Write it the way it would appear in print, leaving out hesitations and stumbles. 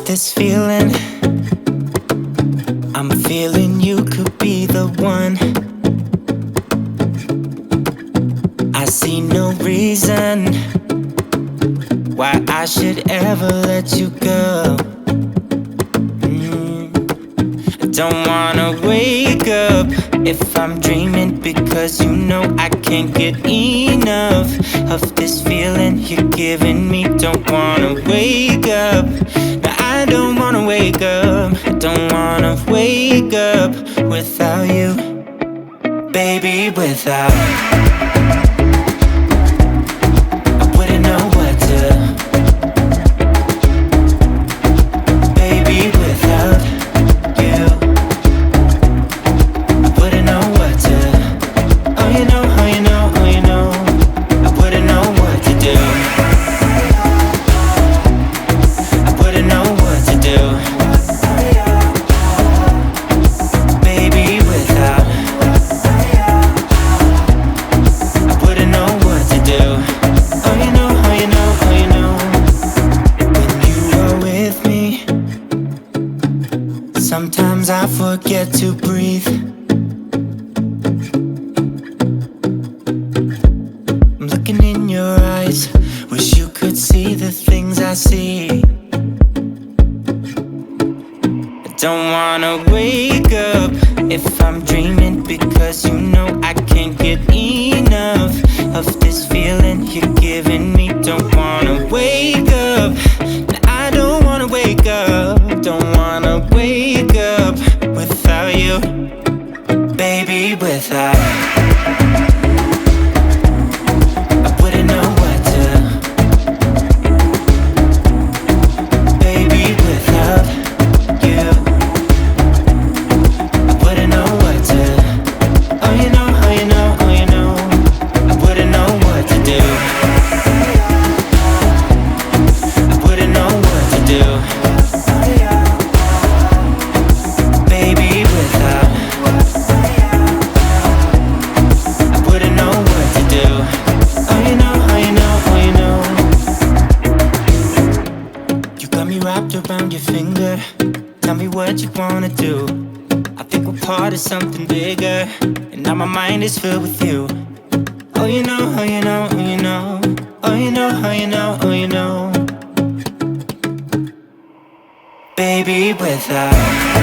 This feeling, I'm feeling you could be the one. I see no reason why I should ever let you go. I don't wanna wake up if I'm dreaming, because you know I can't get enough of this feeling you're giving me. Don't wanna wake up. I don't wanna wake up, I don't wanna wake up without you, baby, without. I wouldn't know what to, baby, without you. I wouldn't know what to, oh you know, oh you know, oh you know. I wouldn't know what to do. Baby, without, I wouldn't know what to do. Oh, you know, oh, you know, oh, you know. When you are with me, sometimes I forget to breathe. I'm looking in your eyes, wish you could see the things I see. Don't wanna wake up if I'm dreaming, because you know I can't get enough of this feeling you're giving me. Don't wanna wake up, I don't wanna wake up. Don't wanna wake up without you, baby, without. I wouldn't know what to, baby, without you. Around your finger, tell me what you wanna do. I think we're part of something bigger, and now my mind is filled with you. Oh you know, oh you know, oh you know. Oh you know, oh you know, oh you know. Baby, without.